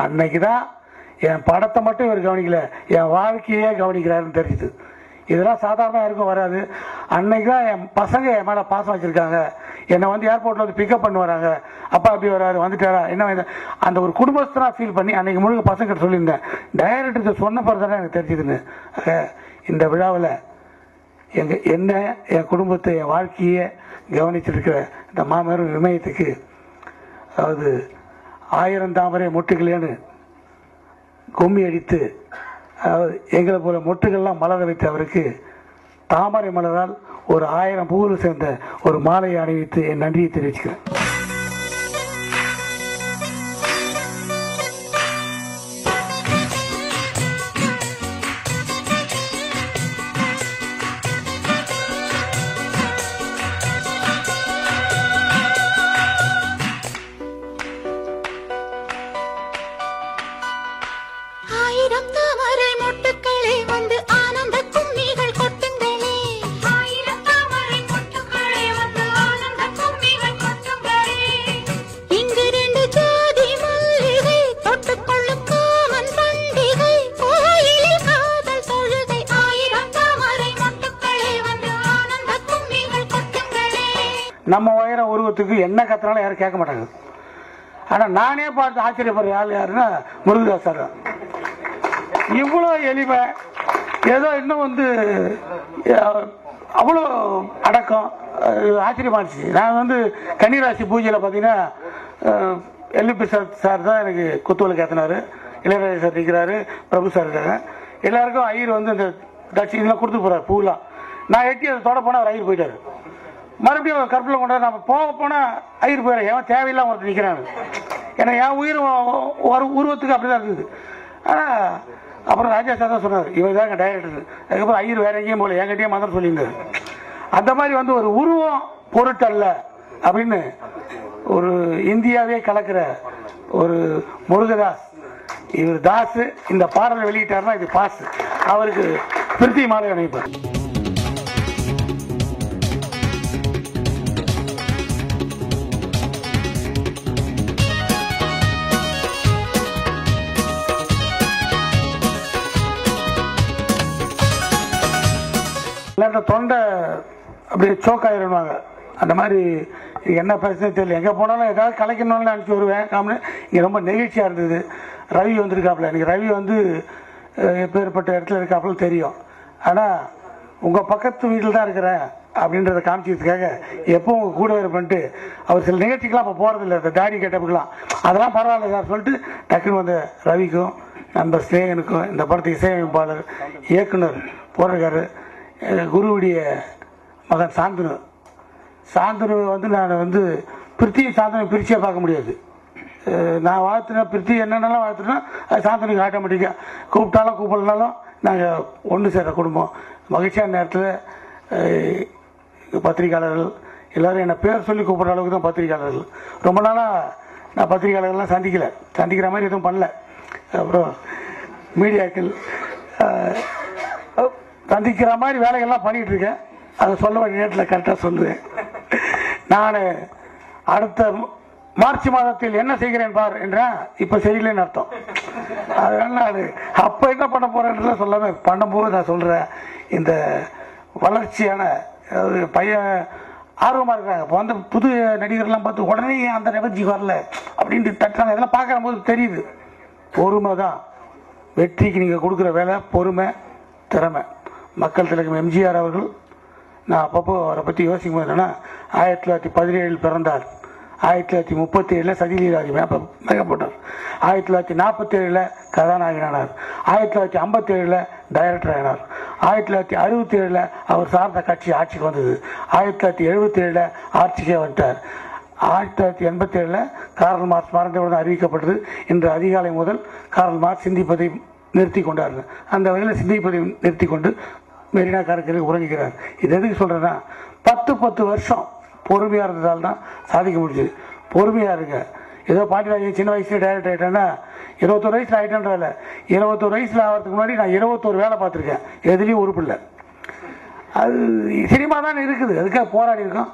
அன்னைக்கு தான் என் படத்தை மட்டும் இவர் கவனிக்கல, என் வாழ்க்கையே கவனிக்கிறாருன்னு தெரிஞ்சுது. இதெல்லாம் சாதாரண யாருக்கும் வராது. அன்னைக்கு தான் என் பசங்க என் மேலே பாசம் வச்சுருக்காங்க. என்னை வந்து ஏர்போர்ட்டில் வந்து பிக்கப் பண்ணி வராங்க. அப்பா அப்படி வராரு, வந்துட்டாரா என்ன, அந்த ஒரு குடும்பஸ்தனாக ஃபீல் பண்ணி அன்னைக்கு முழுக்க பசங்கிட்ட சொல்லியிருந்தேன். டைரக்டருக்கு சொன்ன பிறகு தான் எனக்கு தெரிஞ்சுதுன்னு. இந்த விழாவில் என்ன என் குடும்பத்தை, என் வாழ்க்கையே கவனிச்சிருக்கிற இந்த மாபெரும் இமயத்துக்கு, அதாவது 1000 தாமரை மொட்டுகளேன்னு கும்மி அடித்து எங்களை போல மொட்டுகள்லாம் மலர வைத்த அவருக்கு தாமரை மலரால் ஒரு 1000 பூவில் சேர்ந்த ஒரு மாலையை அணிவித்து என் நன்றியை தெரிவிச்சுக்கிறேன். நம்ம உயர உருவத்துக்கு என்ன கத்துனாலும் யாரும் கேட்க மாட்டாங்க. ஆனால் நானே பார்த்து ஆச்சரியப்படுற ஆள் யாருன்னா முருகதாஸ் சார். இவ்வளோ எளிமை, ஏதோ இன்னும் வந்து அவ்வளோ அடக்கம், ஆச்சரியமாச்சு. நான் வந்து கன்னிராசி பூஜையில் பார்த்தீங்கன்னா எல்பி சார் தான் எனக்கு குத்துவலுக்கு ஏற்றினார். இளையராஜா சார் இருக்கிறாரு, பிரபு சார் இருக்காங்க. எல்லாருக்கும் ஐயர் வந்து இந்த தட்சிணெலாம் கொடுத்து போகிறார் பூலாம். நான் எட்டி அதை தொட போனால் அவர் ஐயர் போயிட்டார். மறுபடியும் கற்பில் கொண்டாரு. நம்ம போக போனால் ஐயர் போயிடுறேன், ஏன் தேவையில்லாம ஒருத்தர் நிற்கிறாங்க. ஏன்னா என் உயிர் ஒரு உருவத்துக்கு அப்படி தான் இருக்குது. ஆனால் அப்புறம் ராஜா சார் தான் சொன்னார், இவர் தான் எங்கள் டைரக்டர். அதுக்கப்புறம் ஐயர் வேற எங்கேயும் போல, என்கிட்டயே மந்திரம் சொல்லியிருந்தார். அந்த மாதிரி வந்து ஒரு உருவம் பொருட்டல்ல அப்படின்னு ஒரு இந்தியாவே கலக்கிற ஒரு முருகதாஸ். இவர் தாஸ். இந்த பாடலை வெளியிட்டாருன்னா இது பாஸ். அவருக்கு பிரித்தி மாலை அணிவிப்பார். தொண்டை அப்படியே சோக்காயிருவாங்க. அந்த மாதிரி என்ன பேசுறது தெரியல. எங்கே போனாலும் ஏதாவது கலைக்கணும்னு நினச்சி வருவேன். இங்கே ரொம்ப நெகிழ்ச்சியாக இருந்தது. ரவி வந்திருக்காப்புல. எனக்கு ரவி வந்து எப்பேற்பட்ட இடத்துல இருக்காப்புல தெரியும். ஆனால் உங்கள் பக்கத்து வீட்டில் தான் இருக்கிறேன் அப்படின்றத காமிச்சதுக்காக எப்போ உங்கள் கூட இருப்பேன்ட்டு அவர் சில நிகழ்ச்சிக்கெலாம் அப்போ போகிறதில்ல. இந்த தாடி கேட்டப்புக்கெலாம் அதெல்லாம் பரவாயில்ல சார் சொல்லிட்டு டக்குன்னு வந்த ரவிக்கும் நண்பர் ஸ்நேகனுக்கும், இந்த படத்துக்கு இசையமைப்பாளர் இயக்குனர் போடுறாரு குருவுடைய மகன் சாந்தனு வந்து நான் வந்து பிரித்தியும் சாந்தனு பிரிச்சே பார்க்க முடியாது. நான் வாழ்த்துனா பிரித்தி என்னென்னலாம் வாழ்த்துனா அது சாந்தனுக்கு ஆட்டோமேட்டிக்காக கூப்பிட்டாலும் கூப்பிடலனாலும் நாங்கள் ஒன்று சேர்ற குடும்பம். மகிழ்ச்சியான நேரத்தில் பத்திரிகையாளர்கள் எல்லோரும் என்னை பேர் சொல்லி கூப்பிட்ற அளவுக்கு தான் பத்திரிகையாளர்கள். ரொம்ப நாளாக நான் பத்திரிகையாளர்கள்லாம் சந்திக்கிற மாதிரி எதுவும் பண்ணல. அப்புறம் மீடியாக்கள் சந்திக்கிற மாதிரி வேலைகள்லாம் பண்ணிகிட்டு இருக்கேன். அதை சொல்ல வேண்டிய நேரத்தில் கரெக்டாக சொல்லுவேன். நான் அடுத்த மார்ச் மாதத்தில் என்ன செய்கிறேன் பார் என்றால் இப்போ சரியில்லைன்னு அர்த்தம். அதனால நான் அப்போ என்ன பண்ண போகிறேன்றத சொல்லாமல் பண்ணும்போது நான் சொல்கிறேன். இந்த வளர்ச்சியான பையன் ஆர்வமாக இருக்காங்க. இப்போ வந்து புது நடிகர்லாம் பார்த்து உடனே அந்த நிகழ்ச்சி வரல அப்படின்ட்டு தட்டுறாங்க. இதெல்லாம் பார்க்குற போது தெரியுது. பொறுமை தான் வெற்றிக்கு நீங்கள் கொடுக்குற வேலை. பொறுமை, திறமை. மக்கள் திலகம் எம்ஜிஆர் அவர்கள், நான் அப்பப்போ அவரை பற்றி யோசிக்கும் போது என்னென்னா 1917 பிறந்தார். 1937 சதிலீலாதி மேக்கப்பட்டார். 1947 கதாநாயகனானார். 1957 டைரக்டர் ஆனார். 1967 அவர் சார்ந்த கட்சி ஆட்சிக்கு வந்தது. 1977 ஆட்சிக்கே வந்துட்டார். 1987 கார்ல் மார்க்ஸ் மறைந்தவுடன் அறிவிக்கப்பட்டது. இன்று அதிகாலை முதல் கார்ல் மார்க்ஸ் சிந்திப்பதை நிறுத்தி கொண்டார். அந்த வகையில் சிந்திப்பதை நிறுத்தி கொண்டு மெரினா கடற்கரையில் உறங்குகிறார். இது எதுக்கு சொல்கிறேன்னா 10 வருஷம் பொறுமையாக இருந்ததால் தான் சாதிக்க முடிஞ்சுது. பொறுமையாக இருங்க. ஏதோ பாண்டியராஜன் சின்ன வயசுல டைரக்டர் ஆகிட்டேன்னா 21 வயசில் ஆகிட்டேன்ற வேலை. 21 வயசில் ஆகிறதுக்கு முன்னாடி நான் 21 வேலை பார்த்துருக்கேன். எதுலேயும் உறுப்பு இல்லை. அது சினிமா தான் இருக்குது. அதுக்காக போராடி இருக்கோம்.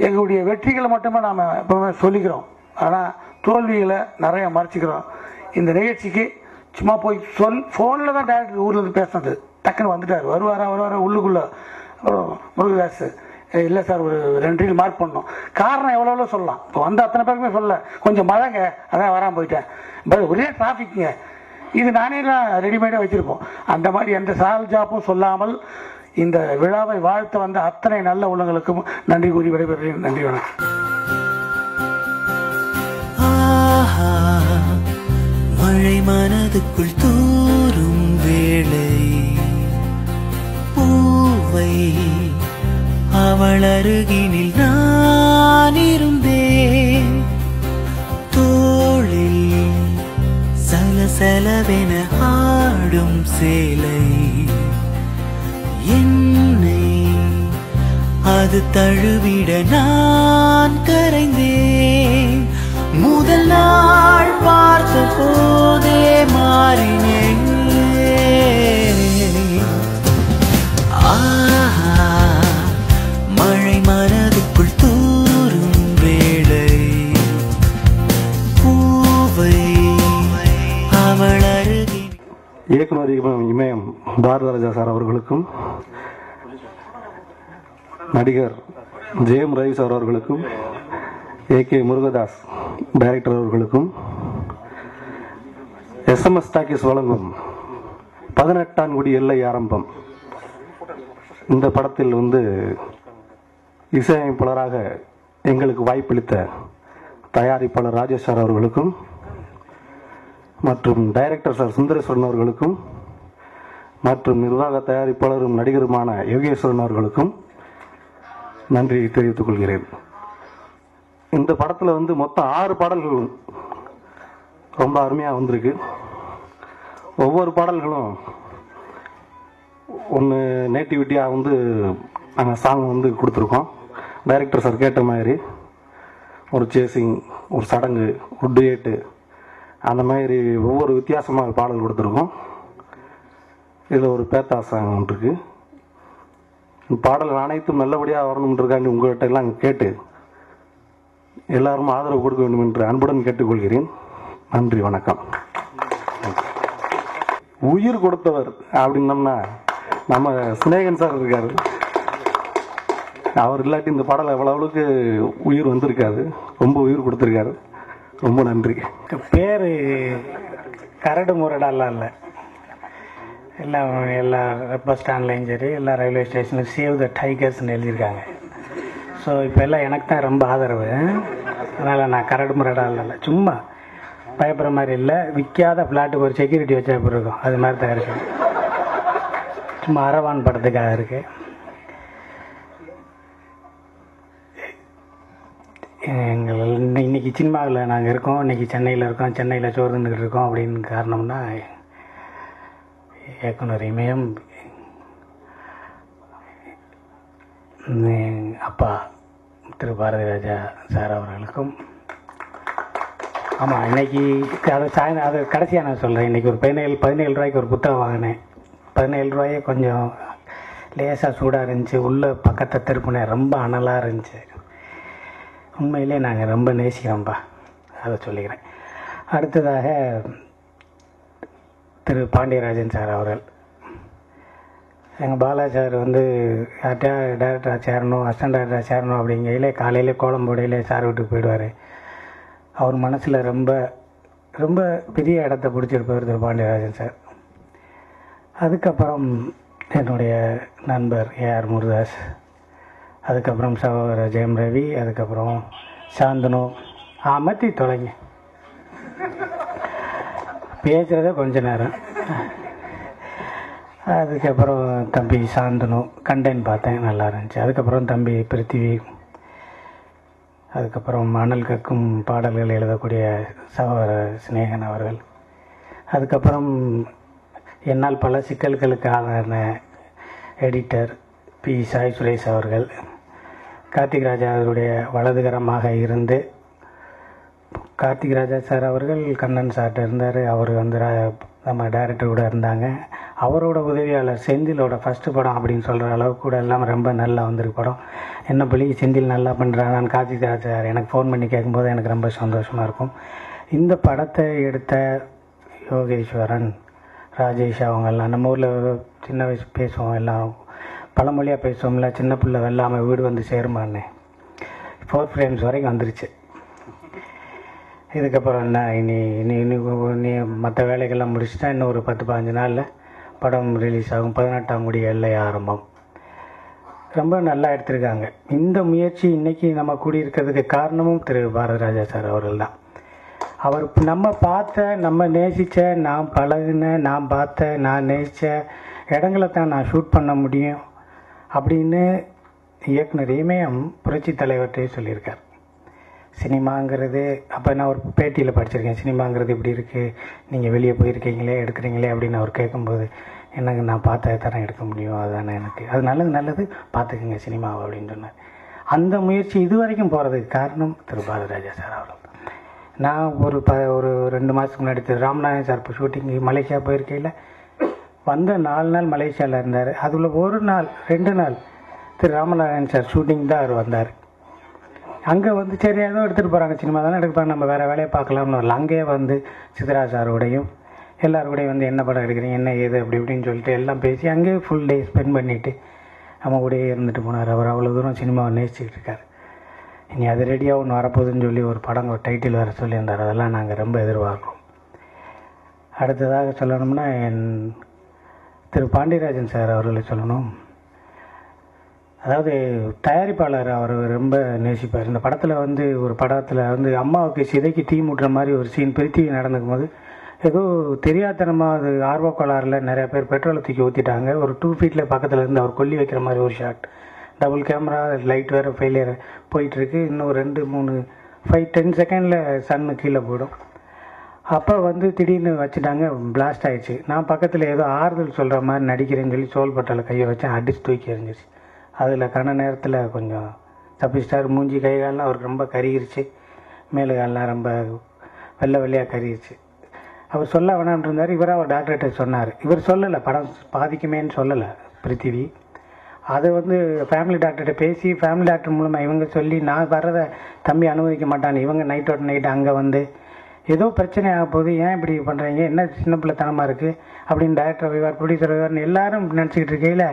எங்களுடைய வெற்றிகளை மட்டுமே நாம் எப்பவுமே சொல்லிக்கிறோம். ஆனால் தோல்விகளை நிறைய மறைச்சிக்கிறோம். இந்த நிகழ்ச்சிக்கு சும்மா போய் ஃபோனில் தான் டேரக்டர் ஊர்லேருந்து பேசுனது, டக்குன்னு வந்துட்டார். வருவாரா உள்ளுக்குள்ளே முருகதாஸ் இல்லை சார் ஒரு 2 ரீல் மார்க் பண்ணோம். காரணம் எவ்வளோ சொல்லலாம், இப்போ வந்த அத்தனை பேருக்குமே சொல்ல கொஞ்சம் மழைங்க அதான் வராமல் போயிட்டேன், ஒரே டிராஃபிக்குங்க, இது நானே தான் ரெடிமேடாக வச்சுருப்போம். அந்த மாதிரி எந்த சால் ஜாப்பும் சொல்லாமல் இந்த விழாவை வாழ்த்த வந்த அத்தனை நல்ல உள்ளங்களுக்கும் நன்றி கூறி விடைபெறுகிறேன். நன்றி, வணக்கம். மழை மனதுக்குள் தூரும் வேளை பூவை அவள் அருகினில் நான் இருந்தேன், தோளில் சலசலவென ஆடும் சேலை என்னை அது தழுவிட நான் கரைந்தேன், முதல் நாள் பார்த்த போதே மாறினேன். மழை மனதுக்குள் தூரும் வேளை பூவை அவள் அருகே. இயக்குனர் இமயம் பாரதராஜா சார் அவர்களுக்கும், நடிகர் ஜெயம் ரவி சார் அவர்களுக்கும், ஏகே முருகதாஸ் டைரக்டர் அவர்களுக்கும், SMS டாக்கீஸ் வழங்கும் 18ஆம் குடி எல்லை ஆரம்பம் இந்த படத்தில் இசையமைப்பாளராக எங்களுக்கு வாய்ப்பளித்த தயாரிப்பாளர் ராஜேஷ் சார் அவர்களுக்கும் மற்றும் டைரக்டர் சார் சுந்தரேஸ்வரன் அவர்களுக்கும் மற்றும் நிர்வாக தயாரிப்பாளரும் நடிகருமான யோகேஸ்வரன் அவர்களுக்கும் நன்றி தெரிவித்துக் கொள்கிறேன். இந்த படத்தில் மொத்தம் 6 பாடல்கள் ரொம்ப அருமையாக வந்திருக்கு. ஒவ்வொரு பாடல்களும் ஒன்று நேட்டிவிட்டியாக நாங்கள் சாங் கொடுத்துருக்கோம். டைரக்டர் சார் கேட்ட மாதிரி ஒரு சேசிங், ஒரு சடங்கு, ஒரு டேட்டு, அந்த மாதிரி ஒவ்வொரு வித்தியாசமாக பாடல் கொடுத்துருக்கோம். இதில் ஒரு பேத்தா சாங் ஒன்று இருக்குது. பாடல்கள் அனைத்தும் நல்லபடியாக வரணுன்றதுக்காண்டி உங்கள்கிட்ட எல்லாம் கேட்டு எல்லாரும் ஆதரவு கொடுக்க வேண்டும் என்று அன்புடன் கேட்டுக்கொள்கிறேன். நன்றி, வணக்கம். உயிர் கொடுத்தவர் அப்படின்னம்னா நம்ம சினேகன் சார் இருக்காரு. அவர் இல்லாட்டி இந்த பாடல் எவ்வளவுக்கு உயிர் வந்திருக்காது. ரொம்ப உயிர் கொடுத்துருக்காரு. ரொம்ப நன்றி. பேர் கரடு முரடாலாம் இல்லை, எல்லா பஸ் ஸ்டாண்ட்லையும் சரி, எல்லா ரயில்வே ஸ்டேஷன்லையும் சேவ் த டைகர்ஸ்ன்னு எழுதியிருக்காங்க. ஸோ இப்போ எல்லாம் எனக்கு தான் ரொம்ப ஆதரவு. அதனால் நான் கரடு முரடாலாம் இல்லை, சும்மா பயப்படுற மாதிரி இல்லை. விற்காத ஃப்ளாட்டுக்கு ஒரு செக்யூரிட்டி வச்சா எப்படி இருக்கும், அது மாதிரி தான் இருக்குது. சும்மா அரவான் படத்துக்காக இருக்குது. இன்னைக்கு சினிமாவில் நாங்கள் இருக்கோம், இன்றைக்கி சென்னையில் இருக்கோம், சென்னையில் சோறு தின்னுக்கிட்டு இருக்கோம் அப்படின்னு காரணம்னா இயக்குனர் இமயம் அப்பா திரு பாரதிராஜா சார் அவர்களுக்கும். ஆமாம், இன்றைக்கி அது கடைசியாக நான் சொல்கிறேன். இன்றைக்கி ஒரு 17 ரூபாய்க்கு ஒரு புத்தகம் வாங்கினேன். 17 ரூபாயே கொஞ்சம் லேசாக சூடாக இருந்துச்சு. உள்ளே பக்கத்தை திருப்பினேன், ரொம்ப அனலாக இருந்துச்சு. உண்மையிலே நாங்கள் ரொம்ப நேசிக்கிறோம்ப்பா, அதை சொல்லிக்கிறேன். அடுத்ததாக திரு பாண்டியராஜன் சார் அவர்கள். எங்கள் பாலா சார் யார்கிட்டயா டேரக்டராக சேரணும், அசிஸ்டன்ட் டேரக்டராக சேரணும் அப்படிங்கையிலே காலையிலே கோலம்போடையிலே சார் வீட்டுக்கு போயிடுவார். அவர் மனசில் ரொம்ப ரொம்ப பெரிய இடத்த பிடிச்சிருப்பார் திரு பாண்டியராஜன் சார். அதுக்கப்புறம் என்னுடைய நண்பர் AR முருகதாஸ், அதுக்கப்புறம் சகோதரர் ஜெயம் ரவி, அதுக்கப்புறம் சாந்தனு. மத்தி தொலைங்க, பேசுகிறதே கொஞ்ச நேரம். அதுக்கப்புறம் தம்பி சாந்தனு கண்டென்ட் பார்த்தேன், நல்லா இருந்துச்சு. அதுக்கப்புறம் தம்பி பிருத்திவி, அதுக்கப்புறம் அனல் கக்கும் பாடல்கள் எழுதக்கூடிய சகோதரர் சினேகன் அவர்கள், அதுக்கப்புறம் என்னால் பல சிக்கல்களுக்கு ஆளான எடிட்டர் பி சாய் சுரேஷ் அவர்கள், கார்த்திக் ராஜா அவருடைய வலதுகரமாக இருந்து. கார்த்திக் ராஜா சார் அவர்கள் கண்ணன் சார்ட்ட இருந்தார். அவர் நம்ம டைரக்டர் கூட இருந்தாங்க. அவரோட உதவியாளர் செந்திலோட ஃபஸ்ட்டு படம் அப்படின்னு சொல்கிற அளவுக்கு கூட எல்லாம் ரொம்ப நல்லா வந்திருக்கு படம். என்ன பள்ளி செந்தில் நல்லா பண்ணுறாங்கன்னு கார்த்திக் சார் எனக்கு ஃபோன் பண்ணி கேட்கும்போது எனக்கு ரொம்ப சந்தோஷமாக இருக்கும். இந்த படத்தை எடுத்த யோகேஸ்வரன், ராஜேஷ் அவங்கெல்லாம் நம்ம ஊரில் சின்ன வயசு பேசுவோம், எல்லாம் பழமொழியாக பேசுவோம்ல, சின்ன பிள்ளை வெள்ளாமல் வீடு வந்து சேருமான்னு. 4 ஃப்ரேம்ஸ் வரைக்கும் வந்துருச்சு. இதுக்கப்புறம் என்ன இனி மற்ற வேலைகள்லாம் முடிச்சுட்டா இன்னும் ஒரு 10-15 நாளில் படம் ரிலீஸ் ஆகும். 18ஆம் கோடி எல்லை ஆரம்பம். ரொம்ப நல்லா எடுத்திருக்காங்க. இந்த முயற்சி இன்றைக்கி நம்ம கூடியிருக்கிறதுக்கு காரணமும் திரு பாரதிராஜா சார் அவர்கள் தான். அவர் நம்ம பார்த்த, நம்ம நேசித்த, நான் பழகின, நான் பார்த்த, நான் நேசித்த இடங்களை தான் நான் ஷூட் பண்ண முடியும் அப்படின்னு இயக்குனர் இமயம் புரட்சி தலைவர்கிட்டே சொல்லியிருக்கார். சினிமாங்கிறது, அப்போ நான் ஒரு பேட்டியில் படிச்சிருக்கேன், சினிமாங்கிறது இப்படி இருக்குது, நீங்கள் வெளியே போயிருக்கீங்களே எடுக்கிறீங்களே அப்படின்னு அவர் கேட்கும்போது, எனக்கு நான் பார்த்தா தானே எடுக்க முடியும், அதுதானே எனக்கு அது நல்லது பார்த்துக்குங்க சினிமாவை அப்படின்னு சொன்னார். அந்த முயற்சி இது வரைக்கும் போகிறதுக்கு காரணம் திரு பாரதிராஜா சார் அவர்கள். நான் ஒரு 2 மாதத்துக்கு முன்னாடி திரு ராமநாதன் சார் இப்போ ஷூட்டிங்கு மலேசியா போயிருக்கையில் வந்த 4 நாள் மலேசியாவில் இருந்தார். அதில் 1 நாள் 2 நாள் திரு ராமநாதன் சார் ஷூட்டிங் தான் அவர் வந்தார். அங்கே வந்து சரி ஏதோ எடுத்துகிட்டு போகிறாங்க, சினிமா தானே எடுப்பாங்க, நம்ம வேறு வேலையை பார்க்கலாம்னு வரல. அங்கேயே வந்து சித்ரா சாரோடையும் எல்லாரோடையும் வந்து என்ன படம் எடுக்கிறீங்க, என்ன ஏது அப்படி இப்படின்னு சொல்லிட்டு எல்லாம் பேசி அங்கேயே ஃபுல் டே ஸ்பெண்ட் பண்ணிவிட்டு நம்ம கூடயே இருந்துட்டு போனார். அவர் அவ்வளோ தூரம் சினிமாவை நேசிச்சுட்டு இருக்கார். இனி அது ரெடியாக ஒன்று வரப்போகுதுன்னு சொல்லி ஒரு படம் ஒரு டைட்டில் வர சொல்லியிருந்தார். அதெல்லாம் நாங்கள் ரொம்ப எதிர்பார்க்குறோம். அடுத்ததாக சொல்லணும்னா திரு பாண்டியராஜன் சார் அவர்களை சொல்லணும். அதாவது தயாரிப்பாளர் அவர் ரொம்ப நேசிப்பார். இந்த படத்தில் வந்து ஒரு படத்தில் வந்து அம்மாவுக்கு சிதைக்கு தீ மூட்டுற மாதிரி ஒரு சீன் பிரித்திவி நடந்துக்கும் போது ஏதோ தெரியாதனமாக அது ஆர்வக்கோளாறில் நிறையா பேர் பெட்ரோலை தூக்கி ஊற்றிட்டாங்க. ஒரு 2 ஃபீட்டில் பக்கத்தில் இருந்து அவர் கொல்லி வைக்கிற மாதிரி ஒரு ஷாட், டபுள் கேமரா, லைட் வேறு ஃபெயிலியர் போயிட்டுருக்கு. இன்னும் 2-3 5-10 செகண்டில் சன்னு கீழே போயிடும். அப்போ வந்து திடீர்னு வச்சுட்டாங்க, பிளாஸ்ட் ஆகிடுச்சு. நான் பக்கத்தில் ஏதோ ஆறுதல் சொல்கிற மாதிரி நடிக்கிறேன்னு சொல்லி சோல்பட்டால் கையை வச்சேன், அடிச்சு தூக்கி எறிஞ்சிச்சு. அதில் கன நேரத்தில் கொஞ்சம் தப்பிச்சிட்டார். மூஞ்சி கைகாலெலாம் அவருக்கு ரொம்ப கருகிருச்சு, மேலே காலெலாம் ரொம்ப வெள்ளையாக கருகிருச்சு. அவர் சொல்ல வேணான்னு இருந்தார். இவராக அவர் டாக்டர்கிட்ட சொன்னார். இவர் சொல்லலை, படம் பாதிக்குமேன்னு சொல்லலை பிருத்திவி. அதை வந்து ஃபேமிலி டாக்டர்கிட்ட பேசி ஃபேமிலி டாக்டர் மூலமாக இவங்க சொல்லி நான் வர்றதை தம்பி அனுமதிக்க மாட்டான்னு இவங்க நைட்டோட நைட்டு அங்கே வந்து ஏதோ பிரச்சனை ஆக போகுது, ஏன் இப்படி பண்ணுறீங்க, என்ன சின்ன பிள்ளைத்தனமாக இருக்குது அப்படின்னு டைரக்டர் வைவார், ப்ரொடியூசர் வைவார்னு எல்லாரும் நினச்சிக்கிட்டு இருக்கையில்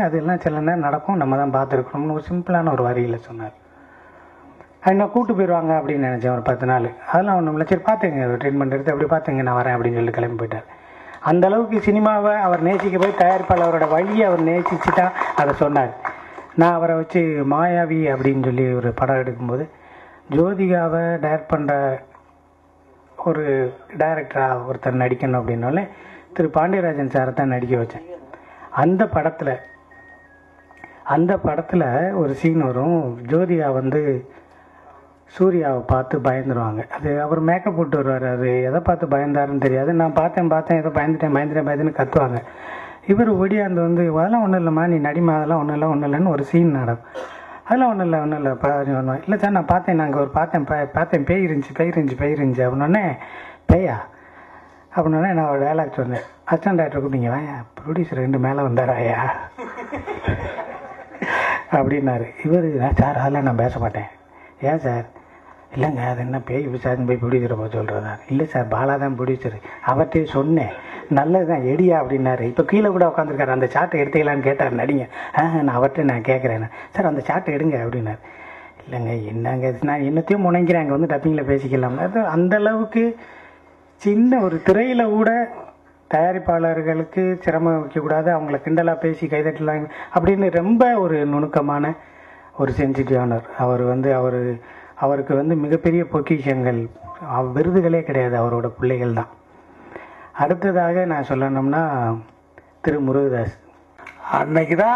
அதெல்லாம் சில நேரம் நடக்கும், நம்ம தான் பார்த்துருக்கணும்னு ஒரு சிம்பிளான ஒரு வரியில் சொன்னார். என்ன கூட்டு போயிடுவாங்க அப்படின்னு நினச்சேன் ஒரு 10 நாள். அதெல்லாம் ஒன்றும் இல்லை, சரி பார்த்துங்க ட்ரீட்மெண்ட் எடுத்து அப்படி பார்த்துங்க நான் வரேன் அப்படின்னு சொல்லி கிளம்பி போயிட்டார். அந்தளவுக்கு சினிமாவை அவர் நேசிக்க போய் தயாரிப்பாளரோட வழியை அவர் நேசிச்சுட்டா அதை சொன்னார். நான் அவரை வச்சு மாயாவி அப்படின்னு சொல்லி ஒரு படம் எடுக்கும்போது ஜோதிகாவை டைரக்ட் பண்ணுற ஒரு டைரக்டராக ஒருத்தர் நடிக்கணும் அப்படின்னாலே திரு பாண்டியராஜன் சாரை தான் நடிக்க வச்சேன். அந்த படத்தில் ஒரு சீன் வரும். ஜோதிகா வந்து சூர்யாவை பார்த்து பயந்துருவாங்க. அது அவர் மேக்கப் போட்டு வருவார், அது எதை பார்த்து பயந்தாருன்னு தெரியாது. நான் பார்த்தேன் ஏதோ பயந்துட்டேன்னு கத்துவாங்க. இவர் ஒடியாந்து வந்து அதெல்லாம் ஒன்றும் இல்லைம்மா, நீ நடிமா, அதெல்லாம் ஒன்றும் இல்லைன்னு ஒரு சீன் நடக்கும். அதெல்லாம் ஒன்றும் இல்லை பண்ணுவேன். இல்லை சார் நான் பார்த்தேன், நாங்கள் ஒரு பார்த்தேன் பேய் இருந்துச்சு அப்படின்னே பேயா அப்படின்னே நான் ஒரு டைலாக் சொன்னேன். அசிஸ்டன்ட் டைரக்டர் கூப்பிட்டீங்க, வாயா ப்ரொடியூசர் 2 மேலே வந்தாராயா அப்படின்னாரு. இவர் சார் அதெல்லாம் நான் பேச மாட்டேன். ஏன் சார்? இல்லைங்க அது என்ன பேய் விசாரின்னு போய் ப்ரொடியூசரை போய் சொல்கிறதா? இல்லை சார் பாலா தான் ப்ரொடியூசர், அவர்கிட்டே சொன்னேன், நல்லது தான் எடியா அப்படின்னாரு. இப்போ கீழே கூட உட்காந்துருக்காரு, அந்த சாட்டை எடுத்துக்கலான்னு கேட்டார் நடிங்க. நான் அவர்கிட்ட நான் கேட்குறேன் சார் அந்த சாட்டை எடுங்க அப்படின்னாரு. இல்லைங்க என்னங்க நான் என்னத்தையும் முனைங்கிறேன், அங்கே வந்து டப்பிங்கில் பேசிக்கலாம். அது அந்தளவுக்கு சின்ன ஒரு திரையில் கூட தயாரிப்பாளர்களுக்கு சிரமம் வைக்கக்கூடாது, அவங்கள கிண்டலாக பேசி கைதட்டலாம் அப்படின்னு ரொம்ப ஒரு நுணுக்கமான ஒரு சென்சிட்டிவானவர். அவருக்கு வந்து மிகப்பெரிய பொக்கிஷங்கள், விருதுகளே கிடையாது, அவரோட பிள்ளைகள் தான். அடுத்ததாக நான் சொல்லணும்னா திரு முருகதாஸ். அன்னைக்கு தான்